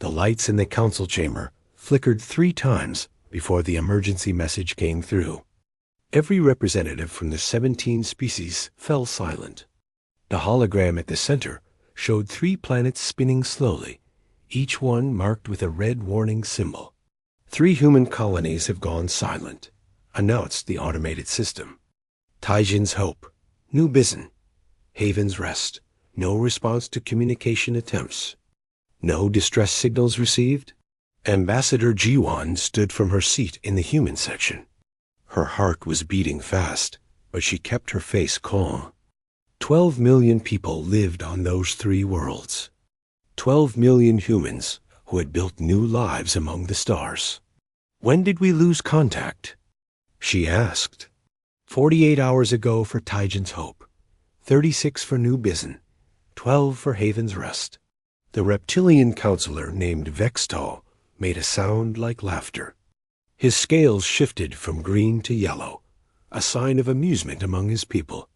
The lights in the council chamber flickered 3 times before the emergency message came through. Every representative from the 17 species fell silent. The hologram at the center showed 3 planets spinning slowly, each one marked with a red warning symbol. 3 human colonies have gone silent, announced the automated system. Taijin's Hope, New Bizen, Haven's Rest, no response to communication attempts. No distress signals received? Ambassador Jiwan stood from her seat in the human section. Her heart was beating fast, but she kept her face calm. 12 million people lived on those 3 worlds. 12 million humans who had built new lives among the stars. When did we lose contact? She asked. 48 hours ago for Taijin's Hope, 36 for New Bizen, 12 for Haven's Rest. The reptilian counselor named Vextal made a sound like laughter. His scales shifted from green to yellow, a sign of amusement among his people.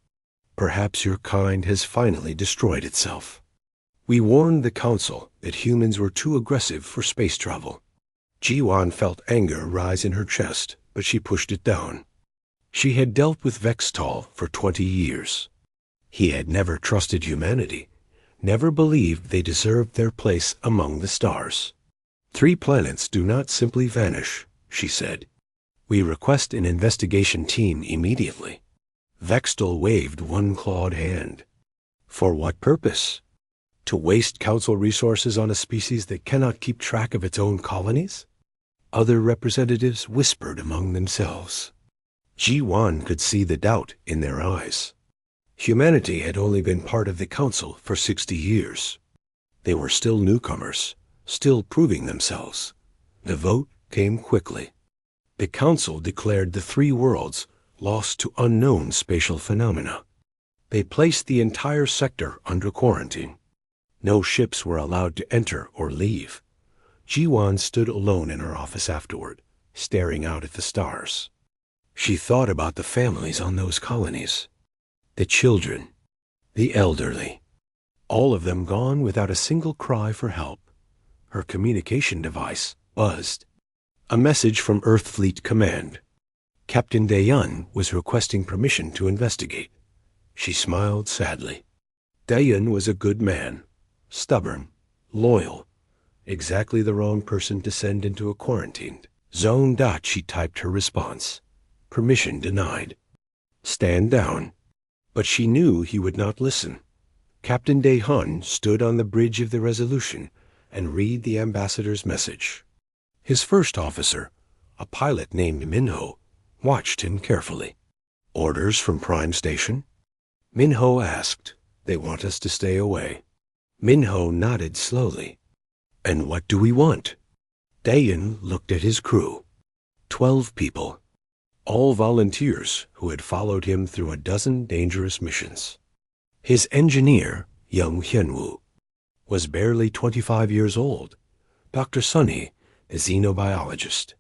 Perhaps your kind has finally destroyed itself. We warned the council that humans were too aggressive for space travel. Jiwan felt anger rise in her chest, but she pushed it down. She had dealt with Vextal for 20 years. He had never trusted humanity, never believed they deserved their place among the stars. 3 planets do not simply vanish, she said. We request an investigation team immediately. Vextal waved one clawed hand. For what purpose? To waste council resources on a species that cannot keep track of its own colonies? Other representatives whispered among themselves. Jiwan could see the doubt in their eyes. Humanity had only been part of the council for 60 years. They were still newcomers, still proving themselves. The vote came quickly. The council declared the 3 worlds lost to unknown spatial phenomena. They placed the entire sector under quarantine. No ships were allowed to enter or leave. Jiwan stood alone in her office afterward, staring out at the stars. She thought about the families on those colonies. The children, the elderly, all of them gone without a single cry for help. Her communication device buzzed. A message from Earth Fleet Command. Captain Dayan was requesting permission to investigate. She smiled sadly. Dayan was a good man, stubborn, loyal, exactly the wrong person to send into a quarantine. Zone dot, she typed her response. Permission denied. Stand down. But she knew he would not listen. Captain Dahan stood on the bridge of the Resolution and read the ambassador's message. His first officer, a pilot named Minho, watched him carefully. Orders from Prime Station? Minho asked. They want us to stay away. Minho nodded slowly. And what do we want? Dayan looked at his crew. 12 people. All volunteers who had followed him through a dozen dangerous missions. His engineer, young Hyunwoo, was barely 25 years old. Dr. Sunny, a xenobiologist,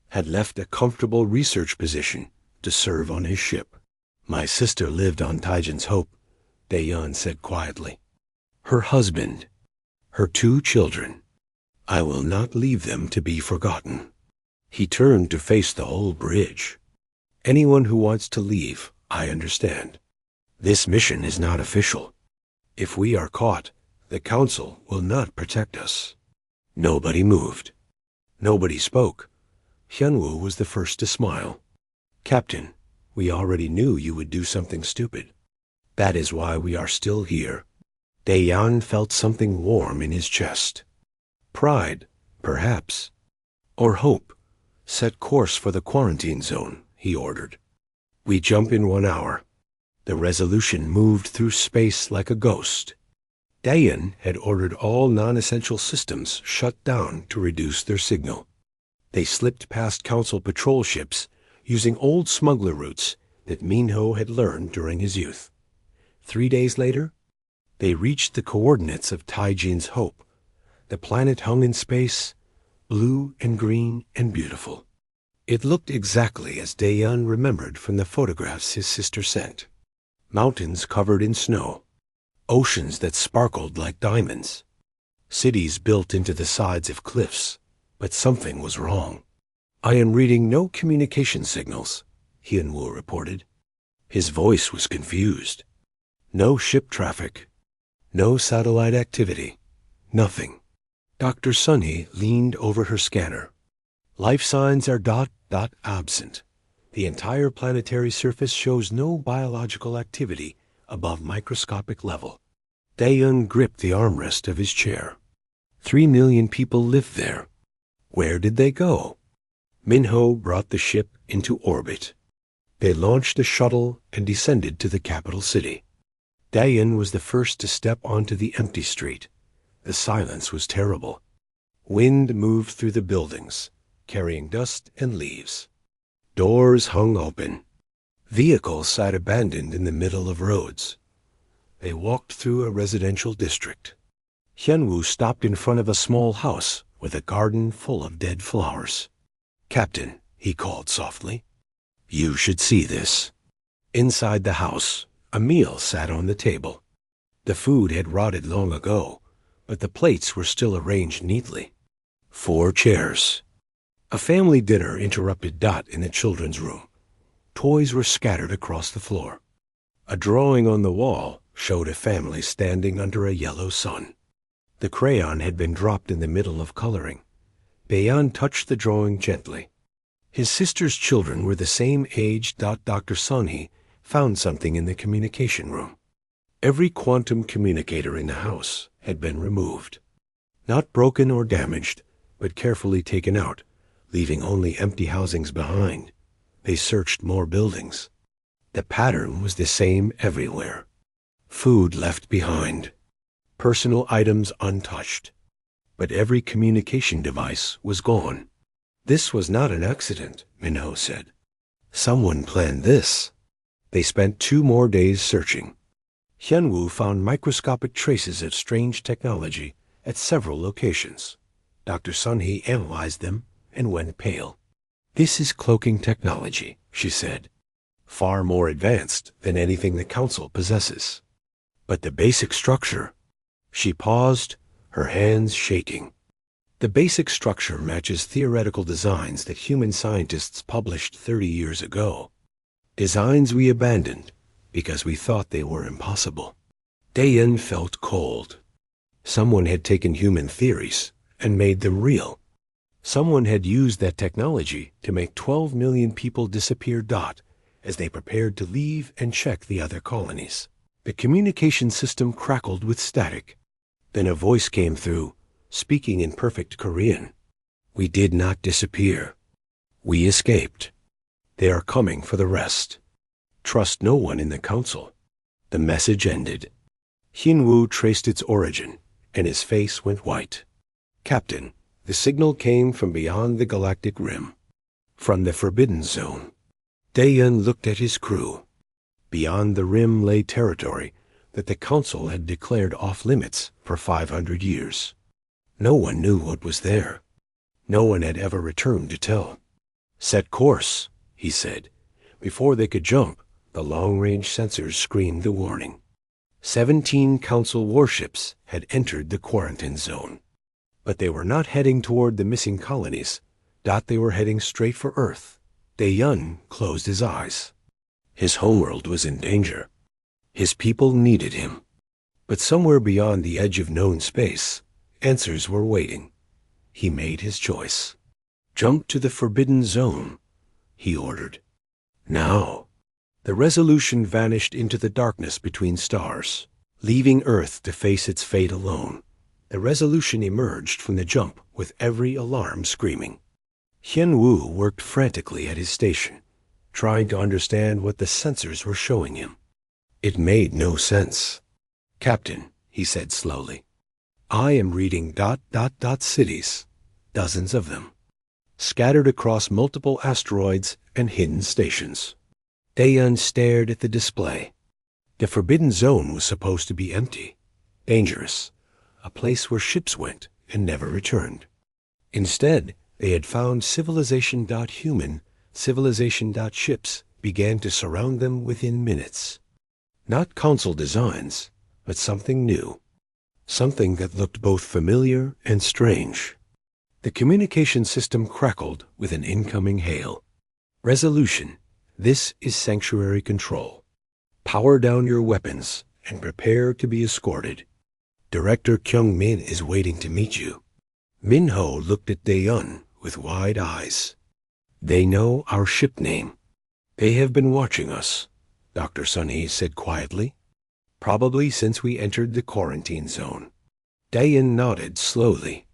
had left a comfortable research position to serve on his ship. My sister lived on Taijin's Hope, Dayan said quietly. Her husband, her 2 children. I will not leave them to be forgotten. He turned to face the whole bridge. Anyone who wants to leave, I understand. This mission is not official. If we are caught, the council will not protect us. Nobody moved. Nobody spoke. Hyunwoo was the first to smile. Captain, we already knew you would do something stupid. That is why we are still here. Dayan felt something warm in his chest. Pride, perhaps. Or hope. Set course for the quarantine zone, he ordered. We jump in 1 hour. The Resolution moved through space like a ghost. Dayan had ordered all non-essential systems shut down to reduce their signal. They slipped past council patrol ships using old smuggler routes that Minho had learned during his youth. 3 days later, they reached the coordinates of Taijin's Hope. The planet hung in space, blue and green and beautiful. It looked exactly as Dayan remembered from the photographs his sister sent. Mountains covered in snow, oceans that sparkled like diamonds, Cities built into the sides of cliffs, but something was wrong. I am reading no communication signals, Hyun-woo reported. His voice was confused. No ship traffic. No satellite activity. Nothing. Dr. Sunhee leaned over her scanner. Life signs are ... absent. The entire planetary surface shows no biological activity above microscopic level. Dae-yeon gripped the armrest of his chair. 3 million people lived there. Where did they go? Minho brought the ship into orbit. They launched a shuttle and descended to the capital city. Dae-yeon was the first to step onto the empty street. The silence was terrible. Wind moved through the buildings, carrying dust and leaves. Doors hung open. Vehicles sat abandoned in the middle of roads. They walked through a residential district. Hyun-woo stopped in front of a small house with a garden full of dead flowers. "Captain," he called softly, "you should see this." Inside the house, a meal sat on the table. The food had rotted long ago, but the plates were still arranged neatly. 4 chairs. A family dinner interrupted Dot in the children's room. Toys were scattered across the floor. A drawing on the wall showed a family standing under a yellow sun. The crayon had been dropped in the middle of coloring. Baeyeon touched the drawing gently. His sister's children were the same age. Dr. Sunhee found something in the communication room. Every quantum communicator in the house had been removed. Not broken or damaged, but carefully taken out, leaving only empty housings behind. They searched more buildings. The pattern was the same everywhere. Food left behind. Personal items untouched. But every communication device was gone. This was not an accident, Minho said. Someone planned this. They spent 2 more days searching. Hyun-woo found microscopic traces of strange technology at several locations. Dr. Sunhee analyzed them and went pale. "This is cloaking technology," she said. "Far more advanced than anything the Council possesses. But the basic structure..." She paused, her hands shaking. "The basic structure matches theoretical designs that human scientists published 30 years ago. Designs we abandoned because we thought they were impossible." Dae-yeon felt cold. Someone had taken human theories and made them real. Someone had used that technology to make 12 million people disappear. As they prepared to leave and check the other colonies. The communication system crackled with static. Then a voice came through, speaking in perfect Korean. "We did not disappear. We escaped. They are coming for the rest. Trust no one in the Council." The message ended. Hyun-woo traced its origin, and his face went white. "Captain, the signal came from beyond the galactic rim. From the Forbidden Zone." Dae-yeon looked at his crew. Beyond the rim lay territory that the Council had declared off-limits for 500 years. No one knew what was there. No one had ever returned to tell. "Set course," he said. Before they could jump, the long-range sensors screamed the warning. 17 Council warships had entered the quarantine zone. But they were not heading toward the missing colonies. They were heading straight for Earth. Dae-yeon closed his eyes. His homeworld was in danger. His people needed him. But somewhere beyond the edge of known space, answers were waiting. He made his choice. "Jump to the Forbidden Zone," he ordered. "Now." The resolution vanished into the darkness between stars, leaving Earth to face its fate alone. The resolution emerged from the jump with every alarm screaming. Hyun-woo worked frantically at his station, trying to understand what the sensors were showing him. It made no sense. "Captain," he said slowly, "I am reading ... cities, dozens of them, scattered across multiple asteroids and hidden stations." Dae-yeon stared at the display. The Forbidden Zone was supposed to be empty, dangerous, a place where ships went and never returned. Instead, they had found civilization.human, civilization.ships began to surround them within minutes. Not Council designs, but something new. something that looked both familiar and strange. The communication system crackled with an incoming hail. Resolution: this is Sanctuary Control. Power down your weapons and prepare to be escorted. Director Kyung-min is waiting to meet you. Min-ho looked at Dae-yun with wide eyes. They know our ship name. They have been watching us, Dr. Sunny said quietly. Probably since we entered the quarantine zone. Dae-yun nodded slowly.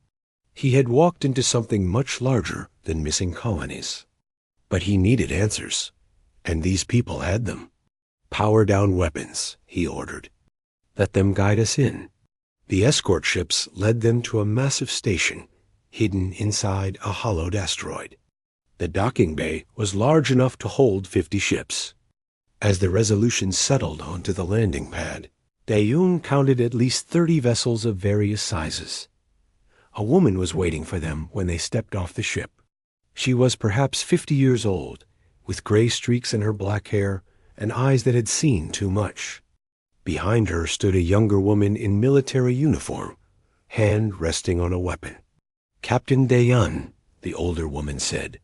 He had walked into something much larger than missing colonies. But he needed answers, and these people had them. Power down weapons, he ordered. Let them guide us in. The escort ships led them to a massive station, hidden inside a hollowed asteroid. The docking bay was large enough to hold 50 ships. As the Resolution settled onto the landing pad, Dae-yun counted at least 30 vessels of various sizes. A woman was waiting for them when they stepped off the ship. She was perhaps 50 years old, with gray streaks in her black hair and eyes that had seen too much. Behind her stood a younger woman in military uniform, hand resting on a weapon. Captain Dae-yun, the older woman said.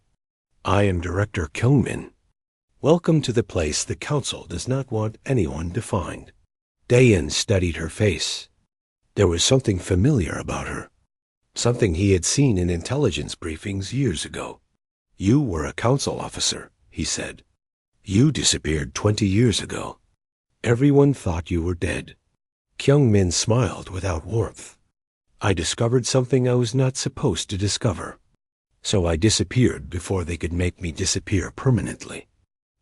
I am Director Kyung-min. Welcome to the place the Council does not want anyone to find. Dae-yun studied her face. There was something familiar about her. Something he had seen in intelligence briefings years ago. You were a council officer, he said. You disappeared 20 years ago. Everyone thought you were dead. Kyung-min smiled without warmth. I discovered something I was not supposed to discover. So I disappeared before they could make me disappear permanently.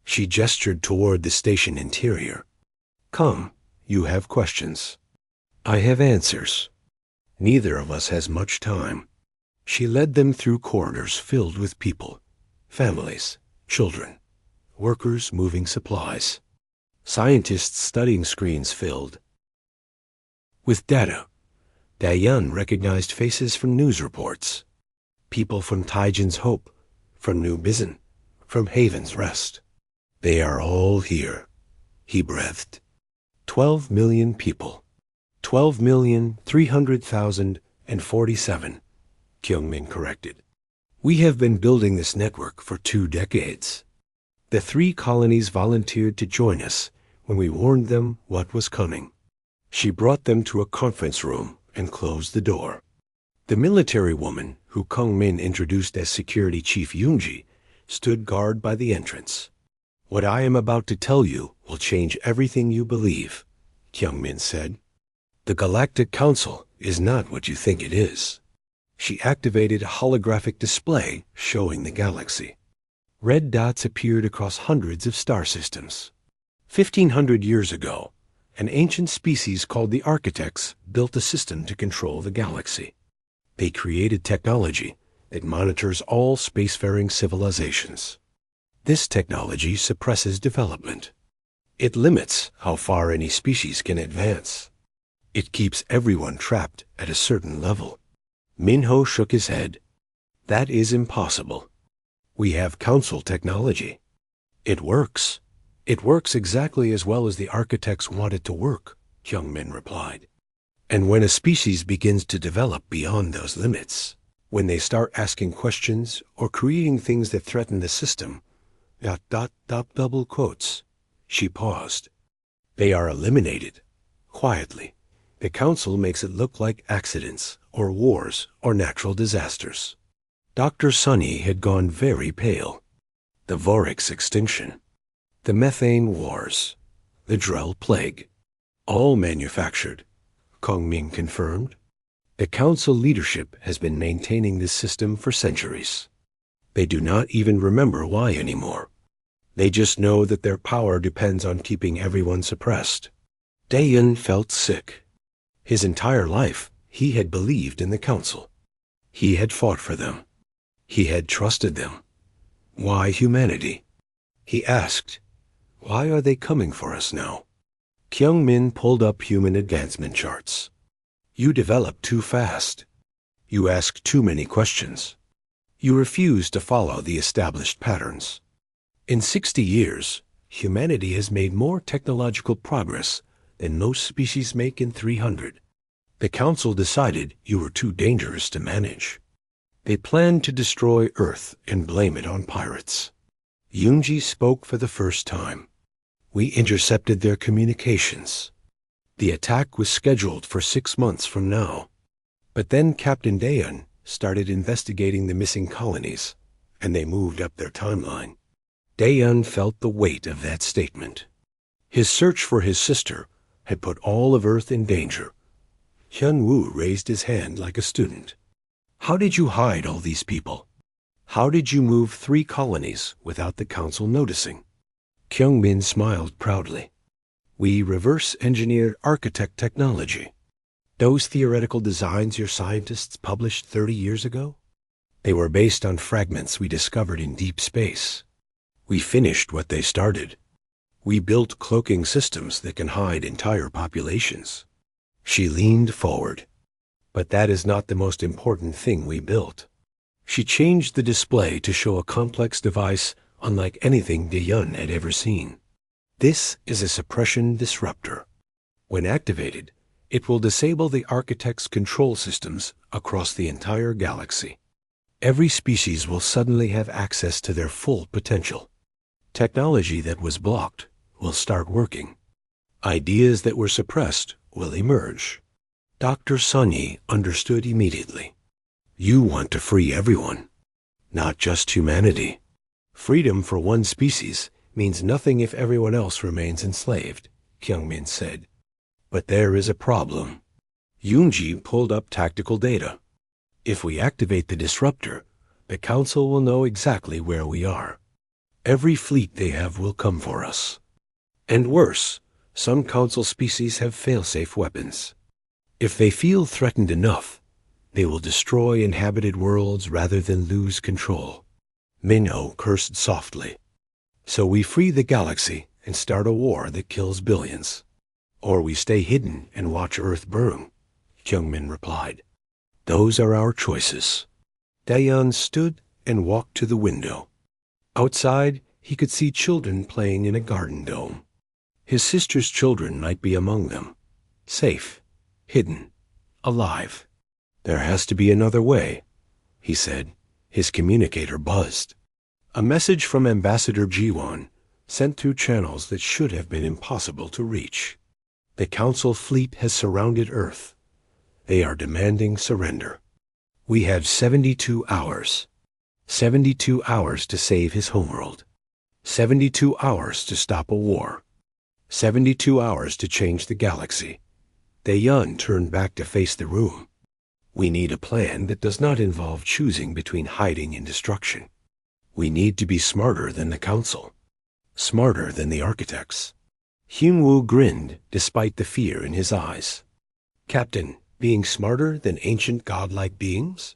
She gestured toward the station interior. Come, you have questions. I have answers. Neither of us has much time. She led them through corridors filled with people, families, children, workers moving supplies, scientists studying screens filled with data. Dae-yun recognized faces from news reports, people from Taijin's Hope, from New Bizen, from Haven's Rest. They are all here, he breathed. 12 million people. 12,300,047, Kyung-min corrected. We have been building this network for 2 decades. The 3 colonies volunteered to join us when we warned them what was coming. She brought them to a conference room and closed the door. The military woman, who Kyung-min introduced as Security Chief Yoonji, stood guard by the entrance. What I am about to tell you will change everything you believe, Kyung-min said. The Galactic Council is not what you think it is. She activated a holographic display showing the galaxy. Red dots appeared across hundreds of star systems. 1,500 years ago, an ancient species called the Architects built a system to control the galaxy. They created technology that monitors all spacefaring civilizations. This technology suppresses development. It limits how far any species can advance. It keeps everyone trapped at a certain level. Min-ho shook his head. That is impossible. We have council technology. It works. It works exactly as well as the architects want it to work, Kyung-min replied. And when a species begins to develop beyond those limits, when they start asking questions or creating things that threaten the system, double quotes, she paused. They are eliminated, quietly. The Council makes it look like accidents, or wars, or natural disasters. Dr. Sunny had gone very pale. The Vorix extinction, the methane wars, the Drell plague, all manufactured, Kyung-min confirmed. The Council leadership has been maintaining this system for centuries. They do not even remember why anymore. They just know that their power depends on keeping everyone suppressed. Dae-yun felt sick. His entire life, he had believed in the Council. He had fought for them. He had trusted them. Why humanity? He asked, why are they coming for us now? Kyung-min pulled up human advancement charts. You develop too fast. You ask too many questions. You refuse to follow the established patterns. In 60 years, humanity has made more technological progress than most species make in 300. The council decided you were too dangerous to manage. They planned to destroy Earth and blame it on pirates. Yoonji spoke for the first time. We intercepted their communications. The attack was scheduled for 6 months from now. But then Captain Daeun started investigating the missing colonies, and they moved up their timeline. Daeun felt the weight of that statement. His search for his sister had put all of Earth in danger. Hyun-woo raised his hand like a student. How did you hide all these people? How did you move 3 colonies without the council noticing? Kyung-min smiled proudly. We reverse-engineered architect technology. Those theoretical designs your scientists published 30 years ago? They were based on fragments we discovered in deep space. We finished what they started. We built cloaking systems that can hide entire populations. She leaned forward. But that is not the most important thing we built. She changed the display to show a complex device unlike anything Daeun had ever seen. This is a suppression disruptor. When activated, it will disable the architect's control systems across the entire galaxy. Every species will suddenly have access to their full potential. Technology that was blocked will start working. Ideas that were suppressed will emerge. Dr. Sunyi understood immediately. You want to free everyone, not just humanity. Freedom for one species means nothing if everyone else remains enslaved, Kyung-min said. But there is a problem. Yoonji pulled up tactical data. If we activate the disruptor, the council will know exactly where we are. Every fleet they have will come for us. And worse, some council species have fail-safe weapons. If they feel threatened enough, they will destroy inhabited worlds rather than lose control. Minho cursed softly. So we free the galaxy and start a war that kills billions. Or we stay hidden and watch Earth burn, Kyung-min replied. Those are our choices. Daeun stood and walked to the window. Outside, he could see children playing in a garden dome. His sister's children might be among them. Safe, hidden, alive. There has to be another way, he said. His communicator buzzed. A message from Ambassador Jiwon, sent through channels that should have been impossible to reach. The Council fleet has surrounded Earth. They are demanding surrender. We have 72 hours. 72 hours to save his homeworld. 72 hours to stop a war. 72 hours to change the galaxy. Daeun turned back to face the room. We need a plan that does not involve choosing between hiding and destruction. We need to be smarter than the Council. Smarter than the architects. Hyun-woo grinned despite the fear in his eyes. Captain, being smarter than ancient godlike beings?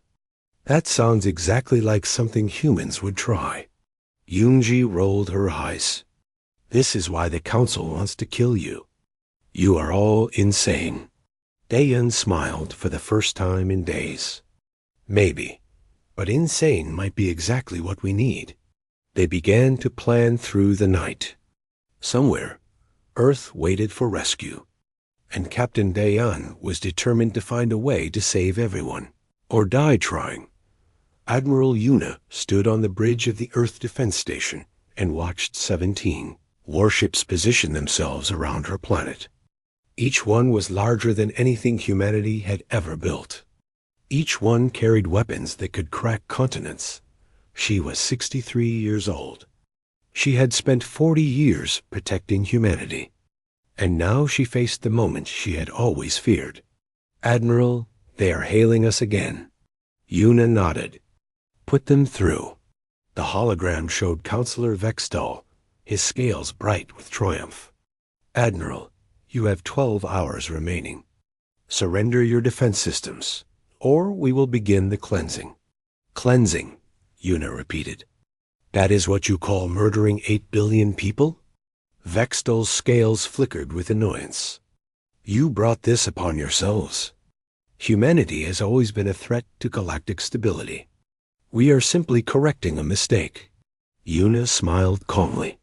That sounds exactly like something humans would try. Yoonji rolled her eyes. This is why the Council wants to kill you. You are all insane. Daeun smiled for the first time in days. Maybe, but insane might be exactly what we need. They began to plan through the night. Somewhere, Earth waited for rescue, and Captain Daeun was determined to find a way to save everyone, or die trying. Admiral Yuna stood on the bridge of the Earth Defense Station and watched 17 warships position themselves around her planet. Each one was larger than anything humanity had ever built. Each one carried weapons that could crack continents. She was 63 years old. She had spent 40 years protecting humanity. And now she faced the moment she had always feared. Admiral, they are hailing us again. Yuna nodded. Put them through. The hologram showed Counselor Vextol, his scales bright with triumph. Admiral, you have 12 hours remaining. Surrender your defense systems, or we will begin the cleansing. Cleansing, Yuna repeated. That is what you call murdering 8 billion people? Vextol's scales flickered with annoyance. You brought this upon yourselves. Humanity has always been a threat to galactic stability. We are simply correcting a mistake. Yuna smiled calmly.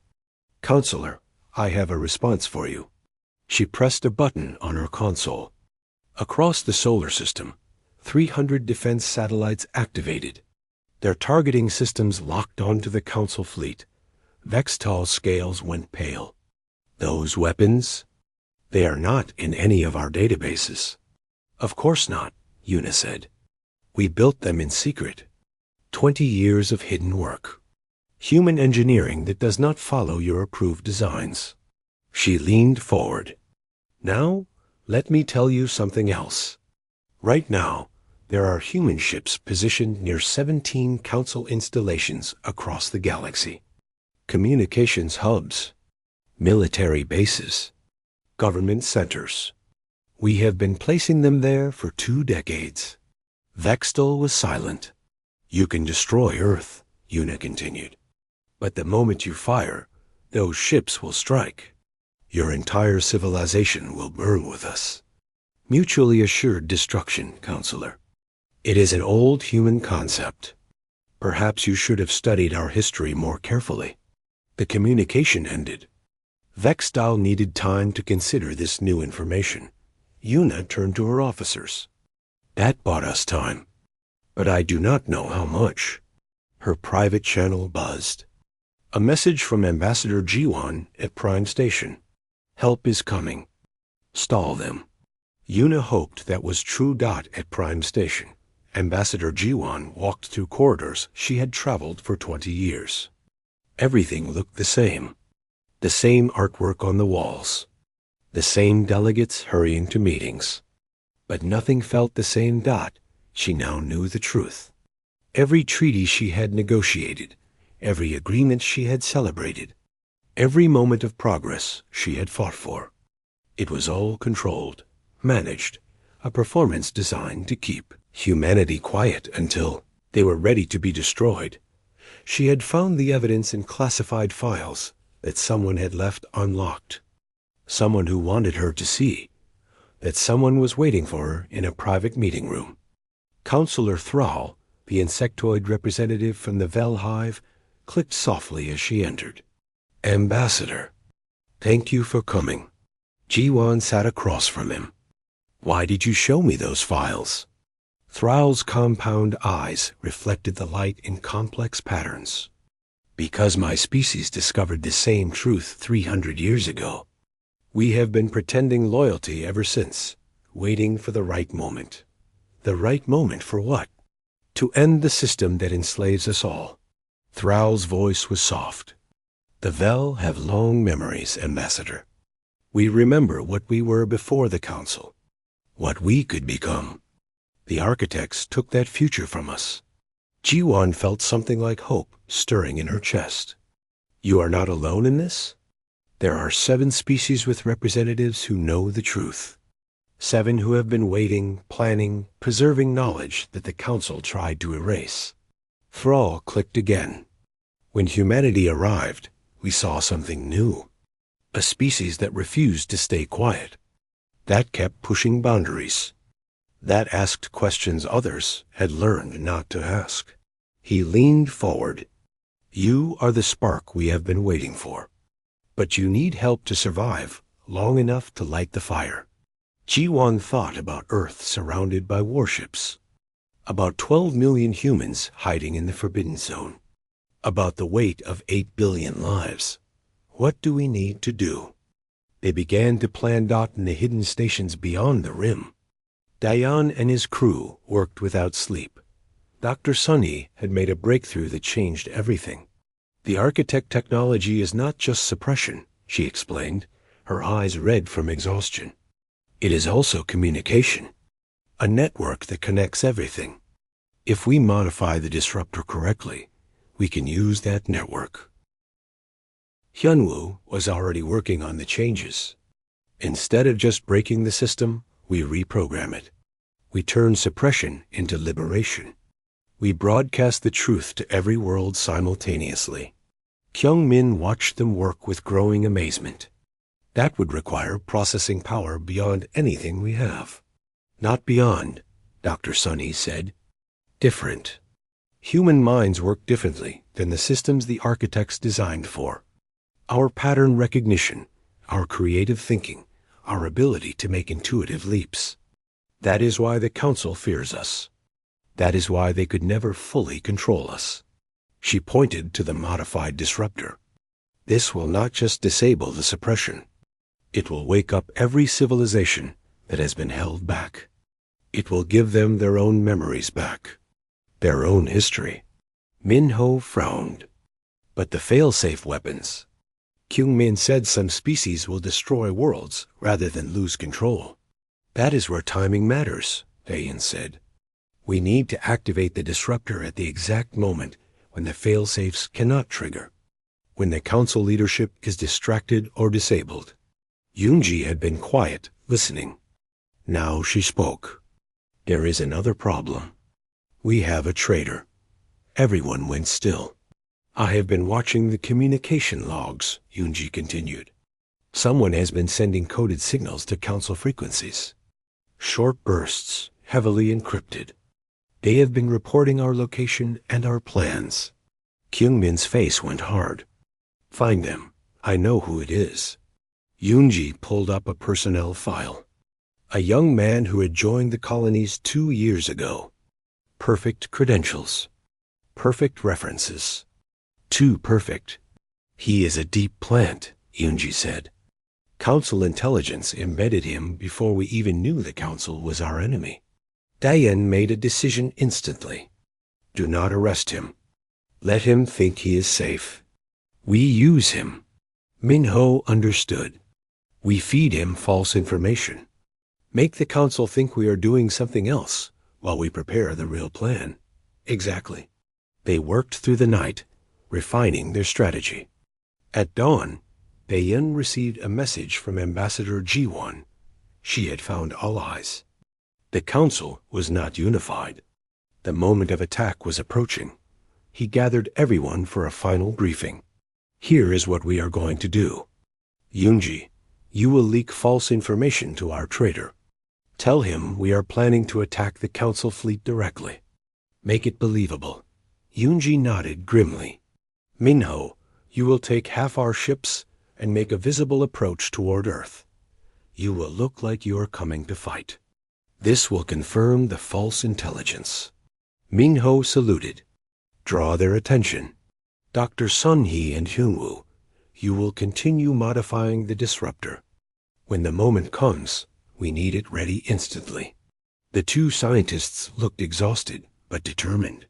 Counselor, I have a response for you. She pressed a button on her console. Across the solar system, 300 defense satellites activated. Their targeting systems locked onto the Council fleet. Vextal's scales went pale. Those weapons? They are not in any of our databases. Of course not, Una said. We built them in secret. 20 years of hidden work. Human engineering that does not follow your approved designs. She leaned forward. Now, let me tell you something else. Right now, there are human ships positioned near 17 Council installations across the galaxy. Communications hubs, military bases, government centers. We have been placing them there for 2 decades. Vextal was silent. You can destroy Earth, Una continued. But the moment you fire, those ships will strike. Your entire civilization will burn with us. Mutually assured destruction, Counselor. It is an old human concept. Perhaps you should have studied our history more carefully. The communication ended. Vextal needed time to consider this new information. Una turned to her officers. That bought us time. But I do not know how much. Her private channel buzzed. A message from Ambassador Jiwan at Prime Station. Help is coming. Stall them. Una hoped that was true. At Prime Station, Ambassador Jiwan walked through corridors she had traveled for 20 years. Everything looked the same. The same artwork on the walls. The same delegates hurrying to meetings. But nothing felt the same. She now knew the truth. Every treaty she had negotiated, every agreement she had celebrated, every moment of progress she had fought for. It was all controlled, managed, a performance designed to keep humanity quiet until they were ready to be destroyed. She had found the evidence in classified files that someone had left unlocked. Someone who wanted her to see. That someone was waiting for her in a private meeting room. Counselor Thrall, the insectoid representative from the Vel Hive, clicked softly as she entered. Ambassador, thank you for coming. Jiwan sat across from him. Why did you show me those files? Thrall's compound eyes reflected the light in complex patterns. Because my species discovered the same truth 300 years ago. We have been pretending loyalty ever since, waiting for the right moment. The right moment for what? To end the system that enslaves us all. Thrall's voice was soft. The Vel have long memories, Ambassador. We remember what we were before the Council, what we could become. The architects took that future from us. Jiwan felt something like hope stirring in her chest. You are not alone in this? There are 7 species with representatives who know the truth. 7 who have been waiting, planning, preserving knowledge that the Council tried to erase. Thrall clicked again. When humanity arrived, we saw something new. A species that refused to stay quiet. That kept pushing boundaries. That asked questions others had learned not to ask. He leaned forward. You are the spark we have been waiting for. But you need help to survive long enough to light the fire. Jiwan thought about Earth surrounded by warships. About 12 million humans hiding in the Forbidden Zone. About the weight of 8 billion lives. What do we need to do? They began to plan in the hidden stations beyond the rim. Dayan and his crew worked without sleep. Dr. Sunny had made a breakthrough that changed everything. The architect technology is not just suppression, she explained, her eyes red from exhaustion. It is also communication. A network that connects everything. If we modify the disruptor correctly, we can use that network. Hyunwoo was already working on the changes. Instead of just breaking the system, we reprogram it. We turn suppression into liberation. We broadcast the truth to every world simultaneously. Kyung-min watched them work with growing amazement. That would require processing power beyond anything we have. Not beyond, Dr. Sunny said. Different. Human minds work differently than the systems the architects designed for. Our pattern recognition, our creative thinking, our ability to make intuitive leaps. That is why the Council fears us. That is why they could never fully control us. She pointed to the modified disruptor. This will not just disable the suppression. It will wake up every civilization that has been held back. It will give them their own memories back, their own history. Minho frowned. But the fail-safe weapons. Kyung-min said some species will destroy worlds rather than lose control. That is where timing matters, Dayan said. We need to activate the disruptor at the exact moment when the fail-safes cannot trigger, when the Council leadership is distracted or disabled. Yoonji had been quiet, listening. Now she spoke. There is another problem. We have a traitor. Everyone went still. I have been watching the communication logs, Yoonji continued. Someone has been sending coded signals to Council frequencies. Short bursts, heavily encrypted. They have been reporting our location and our plans. Kyung-min's face went hard. Find them. I know who it is. Yoonji pulled up a personnel file. A young man who had joined the colonies 2 years ago. Perfect credentials. Perfect references. Too perfect. He is a deep plant, Yoonji said. Council intelligence embedded him before we even knew the Council was our enemy. Dayan made a decision instantly. Do not arrest him. Let him think he is safe. We use him. Minho understood. We feed him false information. Make the Council think we are doing something else while we prepare the real plan. Exactly. They worked through the night, refining their strategy. At dawn, Dayan received a message from Ambassador Ji-won. She had found allies. The Council was not unified. The moment of attack was approaching. He gathered everyone for a final briefing. Here is what we are going to do. Yoonji, you will leak false information to our traitor. Tell him we are planning to attack the Council fleet directly. Make it believable. Yoonji nodded grimly. Minho, you will take half our ships and make a visible approach toward Earth. You will look like you are coming to fight. This will confirm the false intelligence. Minho saluted. Draw their attention. Dr. Sun-hee and Hyung-woo, you will continue modifying the disruptor. When the moment comes, we need it ready instantly. The two scientists looked exhausted, but determined.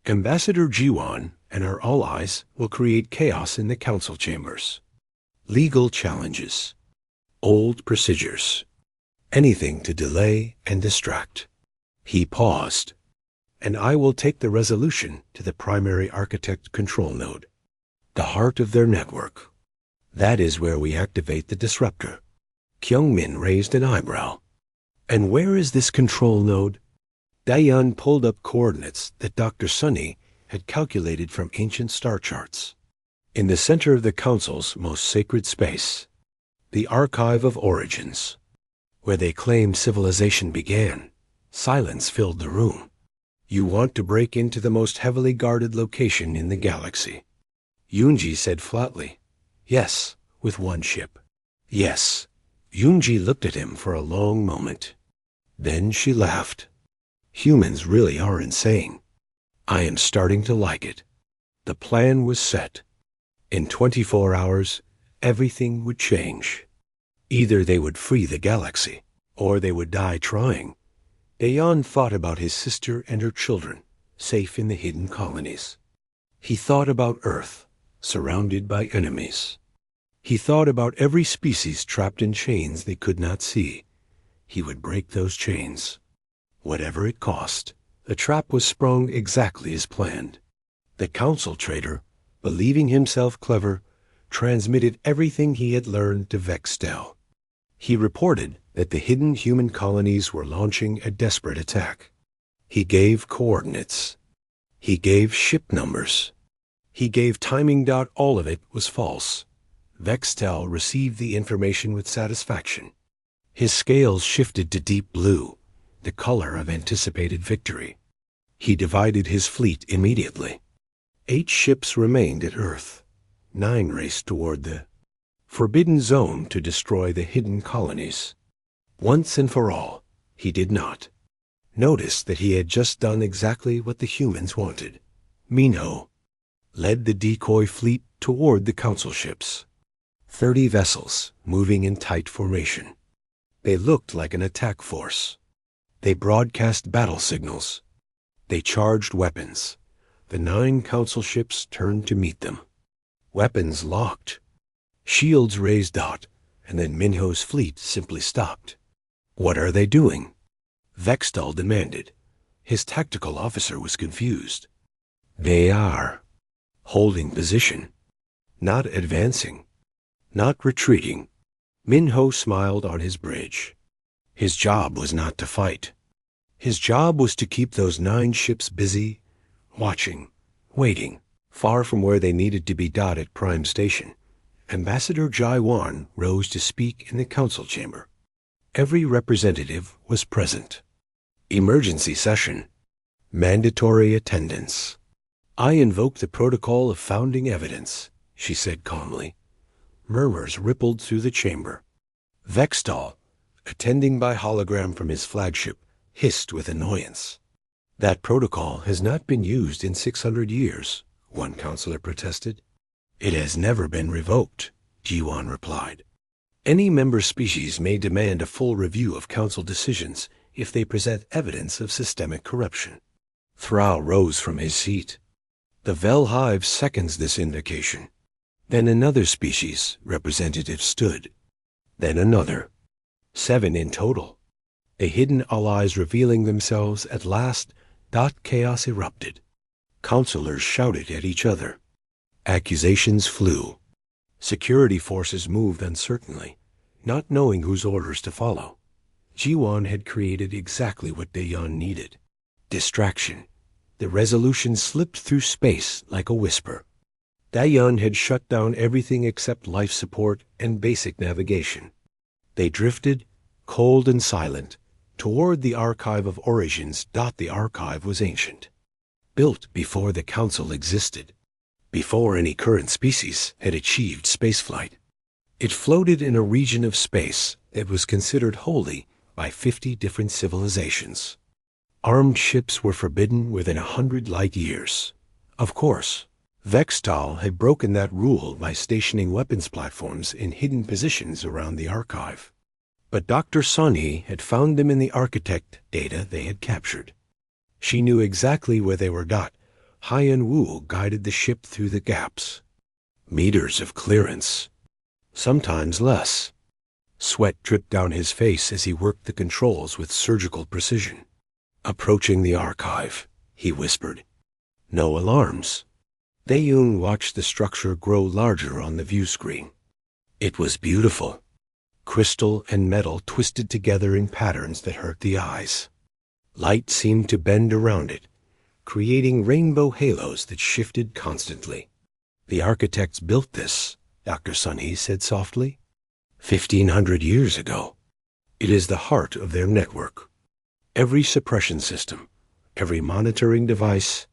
Ambassador Ji-won and our allies will create chaos in the Council chambers. Legal challenges. Old procedures. Anything to delay and distract. He paused. And I will take the resolution to the primary architect control node, the heart of their network. That is where we activate the disruptor. Kyung-min raised an eyebrow. And where is this control node? Dayan pulled up coordinates that Dr. Sunny had calculated from ancient star charts. In the center of the Council's most sacred space, the Archive of Origins, where they claimed civilization began, silence filled the room. You want to break into the most heavily guarded location in the galaxy. Yoonji said flatly, Yes, with one ship. Yes. Yoonji looked at him for a long moment. Then she laughed. Humans really are insane. I am starting to like it. The plan was set. In 24 hours, everything would change. Either they would free the galaxy, or they would die trying. Dayan thought about his sister and her children, safe in the hidden colonies. He thought about Earth, surrounded by enemies. He thought about every species trapped in chains they could not see. He would break those chains. Whatever it cost, the trap was sprung exactly as planned. The Council traitor, believing himself clever, transmitted everything he had learned to Vextel. He reported that the hidden human colonies were launching a desperate attack. He gave coordinates. He gave ship numbers. He gave timing. All of it was false. Vextel received the information with satisfaction. His scales shifted to deep blue, the color of anticipated victory. He divided his fleet immediately. 8 ships remained at Earth. 9 raced toward the forbidden zone to destroy the hidden colonies. Once and for all, He did not. Noticed that he had just done exactly what the humans wanted. Minho led the decoy fleet toward the council ships. 30 vessels moving in tight formation. They looked like an attack force. They broadcast battle signals. They charged weapons. The 9 council ships turned to meet them. Weapons locked. Shields raised out, and then Minho's fleet simply stopped. "What are they doing?" Vextal demanded. His tactical officer was confused. "They are holding position, not advancing, not retreating." Minho smiled on his bridge. His job was not to fight. His job was to keep those 9 ships busy, watching, waiting, far from where they needed to be at Prime Station. Ambassador Jaiwan rose to speak in the council chamber. Every representative was present. Emergency session. Mandatory attendance. "I invoke the protocol of founding evidence," she said calmly. Murmurs rippled through the chamber. Vextal, attending by hologram from his flagship, hissed with annoyance. "That protocol has not been used in 600 years, one counselor protested. "It has never been revoked," Jiwan replied. "Any member species may demand a full review of council decisions if they present evidence of systemic corruption." Thrall rose from his seat. "The Vel Hive seconds this invocation." Then another species representative stood. Then another. 7 in total. The hidden allies revealing themselves at last. Chaos erupted. Counselors shouted at each other. Accusations flew. Security forces moved uncertainly, not knowing whose orders to follow. Jiwan had created exactly what Dayan needed. Distraction. The resolution slipped through space like a whisper. Dayan had shut down everything except life support and basic navigation. They drifted, cold and silent, toward the archive of origins. The archive was ancient, built before the council existed, before any current species had achieved spaceflight. It floated in a region of space that was considered holy by 50 different civilizations. Armed ships were forbidden within 100 light years. Of course, Vextal had broken that rule by stationing weapons platforms in hidden positions around the archive. But Dr. Sunhee had found them in the architect data they had captured. She knew exactly where they were. Haiyan Wu guided the ship through the gaps. Meters of clearance. Sometimes less. Sweat dripped down his face as he worked the controls with surgical precision. "Approaching the archive," he whispered. No alarms. Daeyoon watched the structure grow larger on the view screen. It was beautiful. Crystal and metal twisted together in patterns that hurt the eyes. Light seemed to bend around it, creating rainbow halos that shifted constantly. "The architects built this," Dr. Sunhee said softly. 1,500 years ago. It is the heart of their network. Every suppression system, every monitoring device,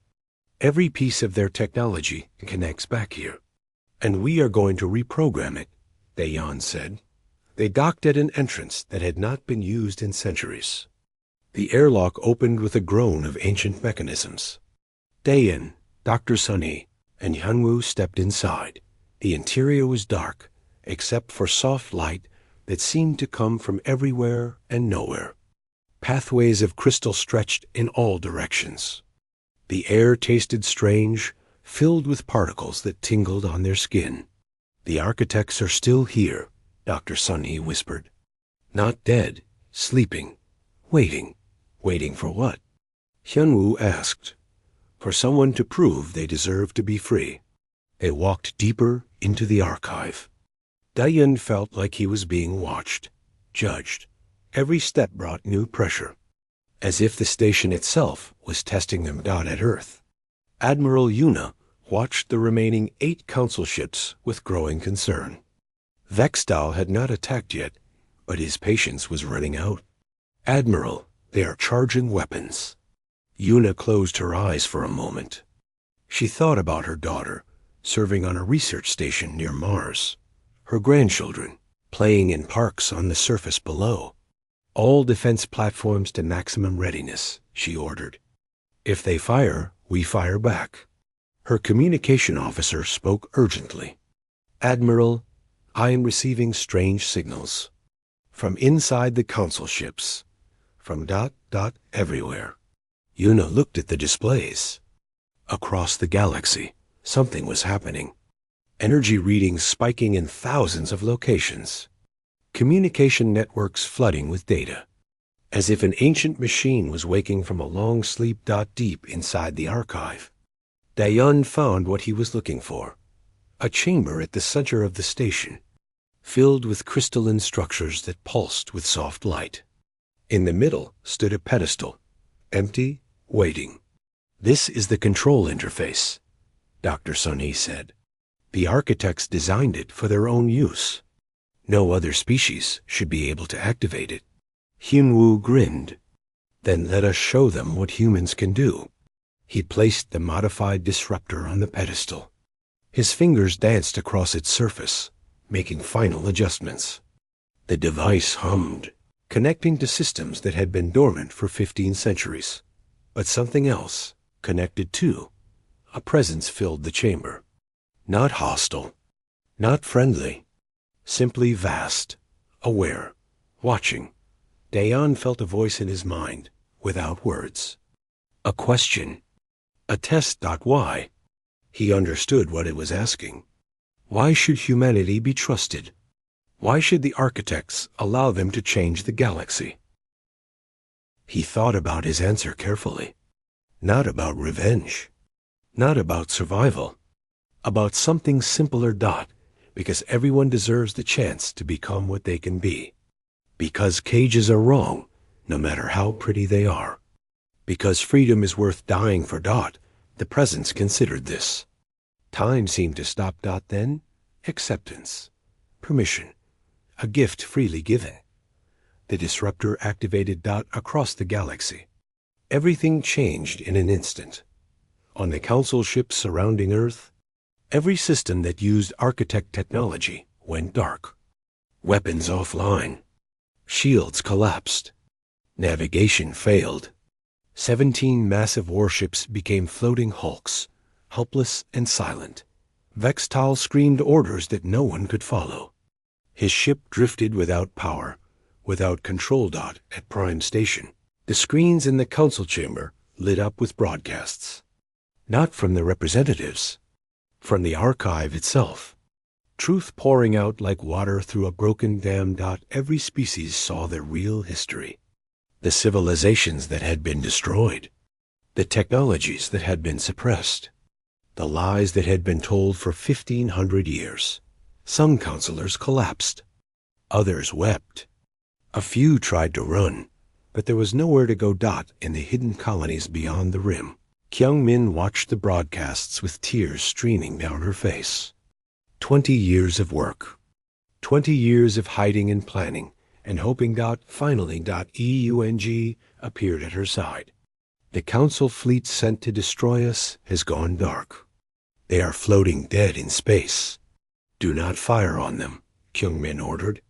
every piece of their technology connects back here. "And we are going to reprogram it," Dayan said. They docked at an entrance that had not been used in centuries. The airlock opened with a groan of ancient mechanisms. Dayan, Dr. Sunhee, and Hyunwoo stepped inside. The interior was dark, except for soft light that seemed to come from everywhere and nowhere. Pathways of crystal stretched in all directions. The air tasted strange, filled with particles that tingled on their skin. "The architects are still here," Dr. Sunhee whispered. "Not dead, sleeping, waiting." "Waiting for what?" Hyunwoo asked. "For someone to prove they deserve to be free." They walked deeper into the archive. Dayan felt like he was being watched, judged. Every step brought new pressure, as if the station itself was testing them down at Earth. Admiral Yuna watched the remaining 8 council ships with growing concern. Vextal had not attacked yet, but his patience was running out. "Admiral, they are charging weapons." Yuna closed her eyes for a moment. She thought about her daughter, serving on a research station near Mars, her grandchildren, playing in parks on the surface below. All defense platforms to maximum readiness, she ordered. If they fire, we fire back. Her communication officer spoke urgently. Admiral, I am receiving strange signals. From inside the council ships. From everywhere. Yuna looked at the displays. Across the galaxy, something was happening. Energy readings spiking in thousands of locations. Communication networks flooding with data. As if an ancient machine was waking from a long sleep. Deep inside the archive, Dayan found what he was looking for. A chamber at the center of the station, filled with crystalline structures that pulsed with soft light. In the middle stood a pedestal, empty, waiting. This is the control interface, Dr. Sunny said. The architects designed it for their own use. No other species should be able to activate it. Hyunwoo grinned. Then let us show them what humans can do. He placed the modified disruptor on the pedestal. His fingers danced across its surface, making final adjustments. The device hummed, connecting to systems that had been dormant for 15 centuries. But something else, connected too. A presence filled the chamber. Not hostile, not friendly, simply vast, aware, watching. Dayan felt a voice in his mind, without words. A question. A test. Why? He understood what it was asking. Why should humanity be trusted? Why should the architects allow them to change the galaxy? He thought about his answer carefully. Not about revenge. Not about survival. About something simpler. Because everyone deserves the chance to become what they can be. Because cages are wrong, no matter how pretty they are. Because freedom is worth dying for. The presence considered this. Time seemed to stop. Then, acceptance. Permission. A gift freely given. The disruptor activated. Across the galaxy. Everything changed in an instant. On the council ships surrounding Earth, every system that used architect technology went dark. Weapons offline. Shields collapsed. Navigation failed. 17 massive warships became floating hulks, helpless and silent. Vextal screamed orders that no one could follow. His ship drifted without power, without control. At Prime Station, the screens in the council chamber lit up with broadcasts. Not from the representatives, from the archive itself. Truth pouring out like water through a broken dam. Every species saw their real history. The civilizations that had been destroyed. The technologies that had been suppressed. The lies that had been told for 1,500 years. Some counselors collapsed. Others wept. A few tried to run, but there was nowhere to go. In the hidden colonies beyond the rim. Kyung-min watched the broadcasts with tears streaming down her face. 20 years of work. 20 years of hiding and planning, and hoping. Finally. EUNG appeared at her side. The council fleet sent to destroy us has gone dark. They are floating dead in space. Do not fire on them, Kyung-min ordered.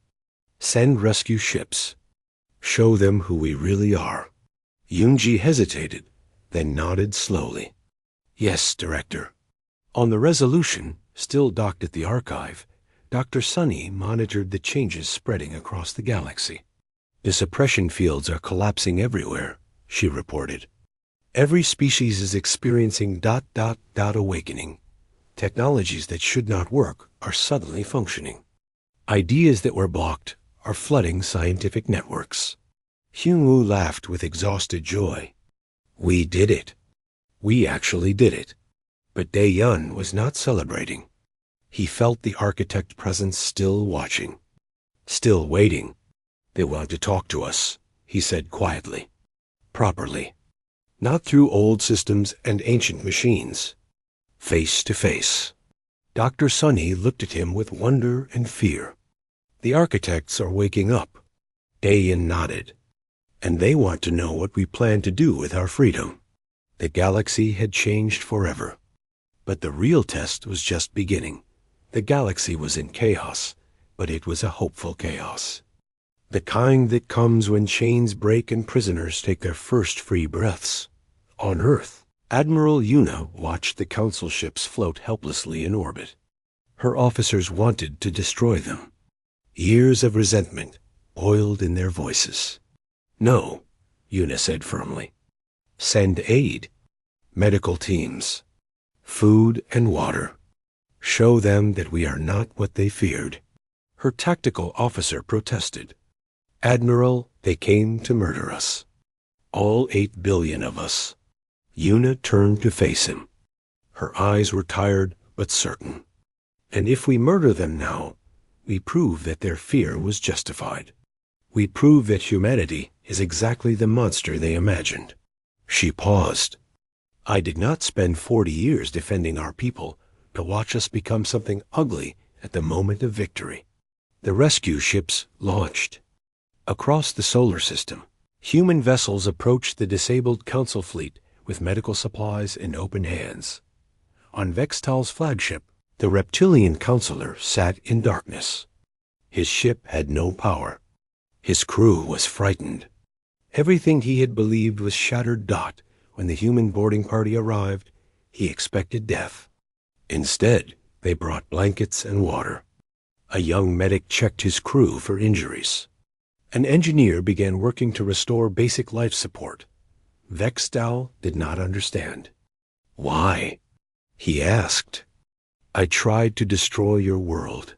Send rescue ships. Show them who we really are. Yoongi hesitated, then nodded slowly. Yes, Director. On the resolution, still docked at the archive, Dr. Sunny monitored the changes spreading across the galaxy. The suppression fields are collapsing everywhere, she reported. Every species is experiencing ... awakening. Technologies that should not work are suddenly functioning. Ideas that were blocked are flooding scientific networks. Hyunwoo laughed with exhausted joy. We did it. We actually did it. But Dae-yun was not celebrating. He felt the architect presence still watching. Still waiting. They want to talk to us, he said quietly. Properly. Not through old systems and ancient machines. Face to face. Dr. Sunny looked at him with wonder and fear. The architects are waking up. Dae-yun nodded. And they want to know what we plan to do with our freedom. The galaxy had changed forever. But the real test was just beginning. The galaxy was in chaos, but it was a hopeful chaos. The kind that comes when chains break and prisoners take their first free breaths. On Earth, Admiral Yuna watched the Council ships float helplessly in orbit. Her officers wanted to destroy them. Years of resentment boiled in their voices. No, Yuna said firmly. Send aid. Medical teams. Food and water. Show them that we are not what they feared. Her tactical officer protested. Admiral, they came to murder us. All 8 billion of us. Yuna turned to face him. Her eyes were tired but certain. And if we murder them now, we prove that their fear was justified. We prove that humanity is exactly the monster they imagined. She paused. I did not spend 40 years defending our people to watch us become something ugly at the moment of victory. The rescue ships launched. Across the solar system, human vessels approached the disabled Council fleet with medical supplies in open hands. On Vextal's flagship, the reptilian counselor sat in darkness. His ship had no power. His crew was frightened. Everything he had believed was shattered. When the human boarding party arrived, he expected death. Instead, they brought blankets and water. A young medic checked his crew for injuries. An engineer began working to restore basic life support. Vextal did not understand. Why? He asked. I tried to destroy your world.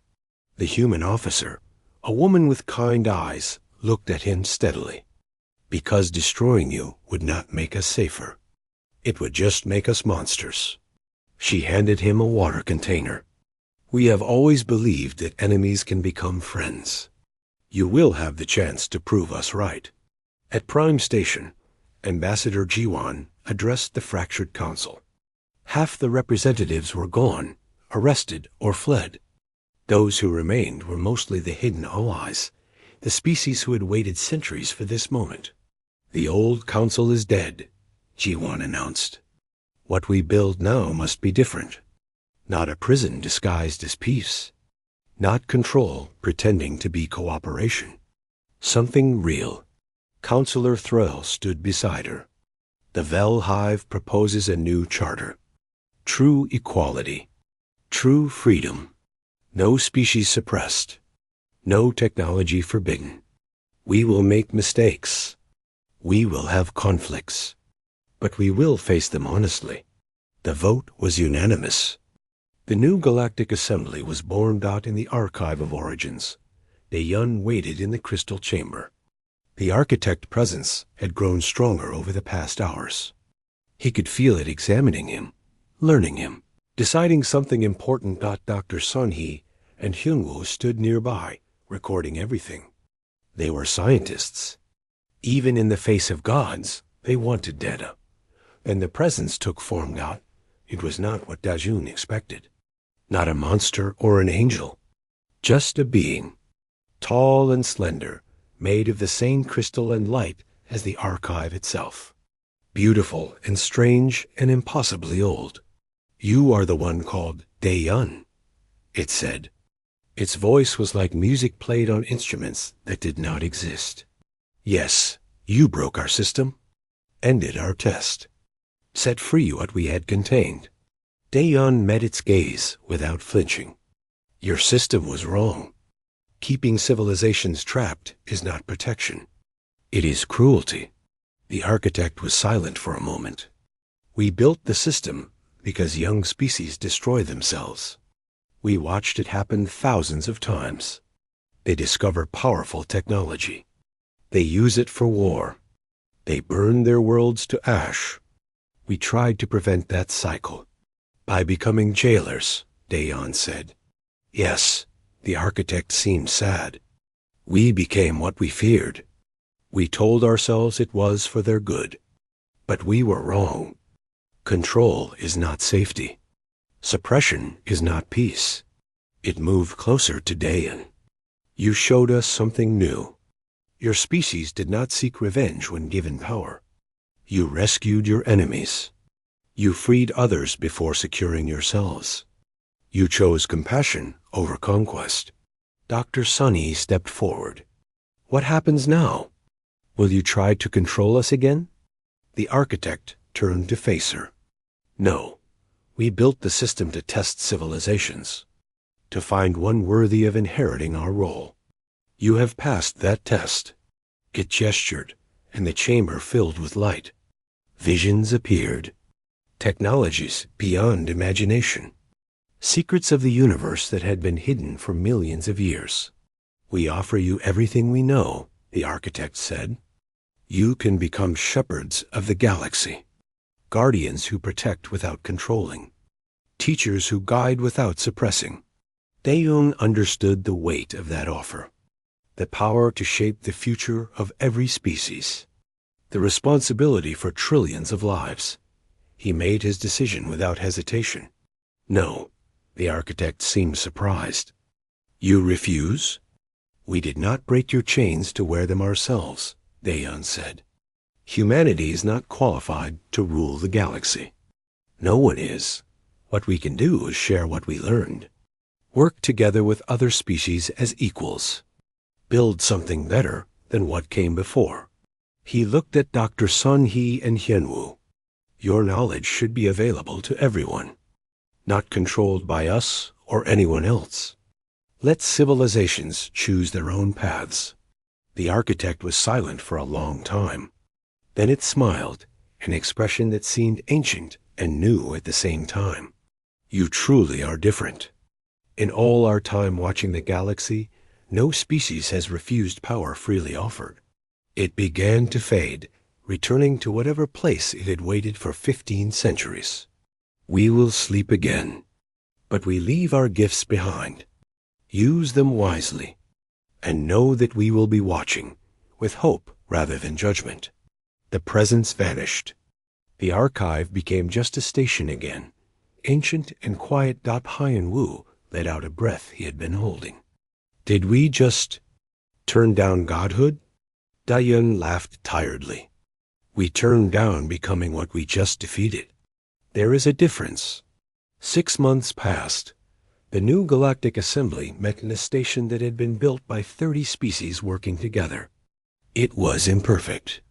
The human officer, a woman with kind eyes, looked at him steadily. Because destroying you would not make us safer. It would just make us monsters. She handed him a water container. We have always believed that enemies can become friends. You will have the chance to prove us right. At Prime Station, Ambassador Jiwan addressed the fractured council. Half the representatives were gone, arrested, or fled. Those who remained were mostly the hidden allies, the species who had waited centuries for this moment. The old council is dead, Jiwan announced. What we build now must be different. Not a prison disguised as peace. Not control pretending to be cooperation. Something real. Counselor Thrall stood beside her. The Vel Hive proposes a new charter. True equality. True freedom. No species suppressed. No technology forbidden. We will make mistakes. We will have conflicts. But we will face them honestly. The vote was unanimous. The new Galactic Assembly was born out in the Archive of Origins. Daeyeon waited in the crystal chamber. The architect presence had grown stronger over the past hours. He could feel it examining him, learning him, deciding something important. Dr. Sunhee and Hyunwoo stood nearby, recording everything. They were scientists. Even in the face of gods, they wanted data. And the presence took form. It was not what Dajun expected. Not a monster or an angel. Just a being. Tall and slender, made of the same crystal and light as the archive itself. Beautiful and strange and impossibly old. You are the one called Daeyeon, it said. Its voice was like music played on instruments that did not exist. Yes, you broke our system, ended our test, set free what we had contained. Daeyeon met its gaze without flinching. Your system was wrong. Keeping civilizations trapped is not protection. It is cruelty. The architect was silent for a moment. We built the system because young species destroy themselves. We watched it happen thousands of times. They discover powerful technology. They use it for war. They burn their worlds to ash. We tried to prevent that cycle. By becoming jailers, Daeyeon said. Yes, the architect seemed sad. We became what we feared. We told ourselves it was for their good. But we were wrong. Control is not safety. Suppression is not peace. It moved closer to Daeyeon. You showed us something new. Your species did not seek revenge when given power. You rescued your enemies. You freed others before securing yourselves. You chose compassion over conquest. Dr. Sunny stepped forward. What happens now? Will you try to control us again? The architect turned to face her. No, we built the system to test civilizations, to find one worthy of inheriting our role. You have passed that test. It gestured, and the chamber filled with light. Visions appeared. Technologies beyond imagination. Secrets of the universe that had been hidden for millions of years. We offer you everything we know, the architect said. You can become shepherds of the galaxy, guardians who protect without controlling, teachers who guide without suppressing. Daeyoung understood the weight of that offer, the power to shape the future of every species, the responsibility for trillions of lives. He made his decision without hesitation. No, the architect seemed surprised. You refuse? We did not break your chains to wear them ourselves, Daeyoung said. Humanity is not qualified to rule the galaxy. No one is. What we can do is share what we learned. Work together with other species as equals. Build something better than what came before. He looked at Dr. Sun He and Hyunwoo. Your knowledge should be available to everyone, not controlled by us or anyone else. Let civilizations choose their own paths. The architect was silent for a long time. Then it smiled, an expression that seemed ancient and new at the same time. You truly are different. In all our time watching the galaxy, no species has refused power freely offered. It began to fade, returning to whatever place it had waited for 15 centuries. We will sleep again, but we leave our gifts behind. Use them wisely, and know that we will be watching, with hope rather than judgment. The presence vanished. The archive became just a station again, ancient and quiet. Hyunwoo let out a breath he had been holding. Did we just turn down godhood? Daeyoung laughed tiredly. We turned down becoming what we just defeated. There is a difference. 6 months passed. The new Galactic Assembly met in a station that had been built by 30 species working together. It was imperfect.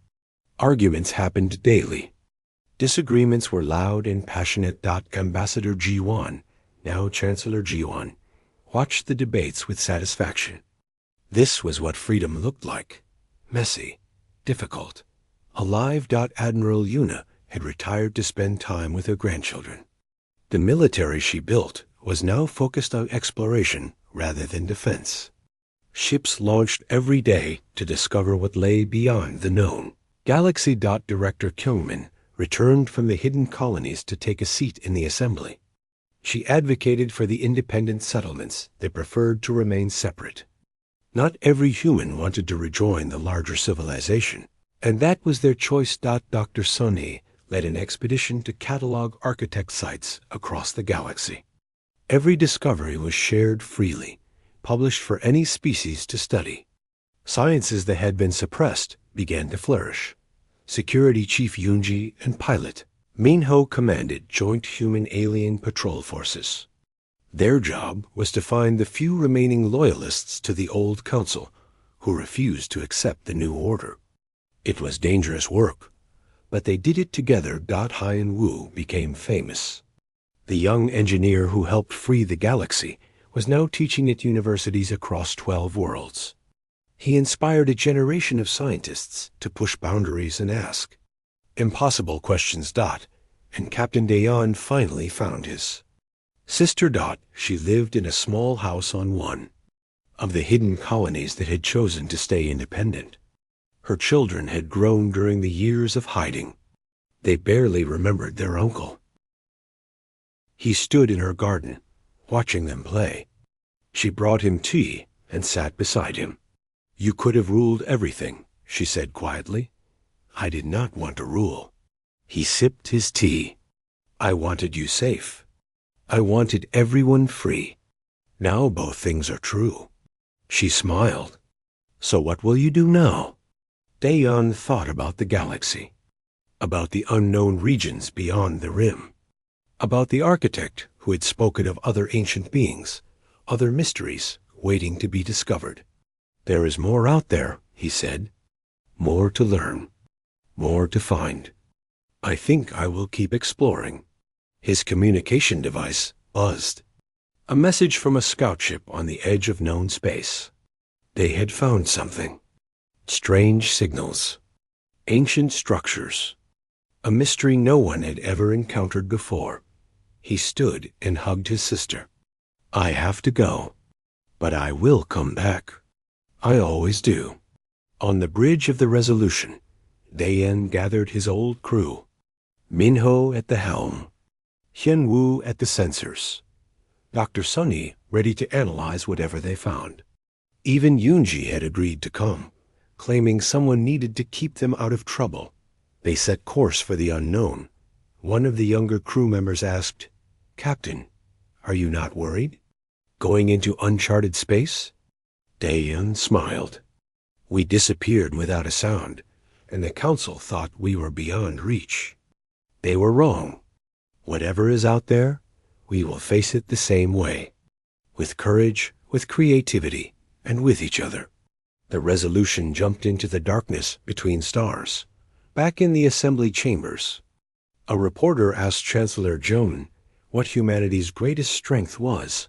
Arguments happened daily. Disagreements were loud and passionate. Ambassador Ji-won, now Chancellor Ji-won, watched the debates with satisfaction. This was what freedom looked like. Messy, difficult, alive. Admiral Yuna had retired to spend time with her grandchildren. The military she built was now focused on exploration rather than defense. Ships launched every day to discover what lay beyond the known. Galaxy. Director Kyungmin returned from the hidden colonies to take a seat in the assembly. She advocated for the independent settlements that preferred to remain separate. Not every human wanted to rejoin the larger civilization, and that was their choice. Dr. Sunhee led an expedition to catalog architect sites across the galaxy. Every discovery was shared freely, published for any species to study. Sciences that had been suppressed began to flourish. Security Chief Yoonji and pilot Minho commanded Joint Human-Alien Patrol Forces. Their job was to find the few remaining loyalists to the old council who refused to accept the new order. It was dangerous work, but they did it together. Hyunwoo became famous. The young engineer who helped free the galaxy was now teaching at universities across 12 worlds. He inspired a generation of scientists to push boundaries and ask impossible questions. And Captain Daeyoung finally found his sister. She lived in a small house on one of the hidden colonies that had chosen to stay independent. Her children had grown during the years of hiding. They barely remembered their uncle. He stood in her garden, watching them play. She brought him tea and sat beside him. You could have ruled everything, she said quietly. I did not want to rule. He sipped his tea. I wanted you safe. I wanted everyone free. Now both things are true. She smiled. So what will you do now? Daeyoung thought about the galaxy, about the unknown regions beyond the rim, about the architect who had spoken of other ancient beings, other mysteries waiting to be discovered. There is more out there, he said. More to learn, more to find. I think I will keep exploring. His communication device buzzed. A message from a scout ship on the edge of known space. They had found something. Strange signals. Ancient structures. A mystery no one had ever encountered before. He stood and hugged his sister. I have to go, but I will come back. I always do. On the bridge of the Resolution, Dayen gathered his old crew. Minho at the helm. Hyun-woo at the sensors. Dr. Sunny ready to analyze whatever they found. Even Yoonji had agreed to come, claiming someone needed to keep them out of trouble. They set course for the unknown. One of the younger crew members asked, Captain, are you not worried? Going into uncharted space? Daeun smiled. We disappeared without a sound, and the council thought we were beyond reach. They were wrong. Whatever is out there, we will face it the same way. With courage, with creativity, and with each other. The Resolution jumped into the darkness between stars. Back in the assembly chambers, a reporter asked Chancellor Joan what humanity's greatest strength was.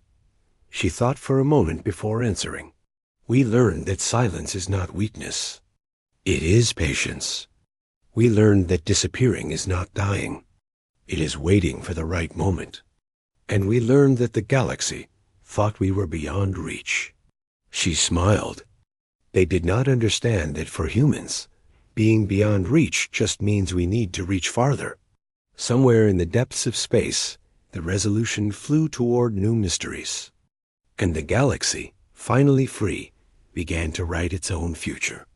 She thought for a moment before answering. We learned that silence is not weakness. It is patience. We learned that disappearing is not dying. It is waiting for the right moment. And we learned that the galaxy thought we were beyond reach. She smiled. They did not understand that for humans, being beyond reach just means we need to reach farther. Somewhere in the depths of space, the Resolution flew toward new mysteries. And the galaxy, finally free, began to write its own future.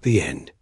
The end.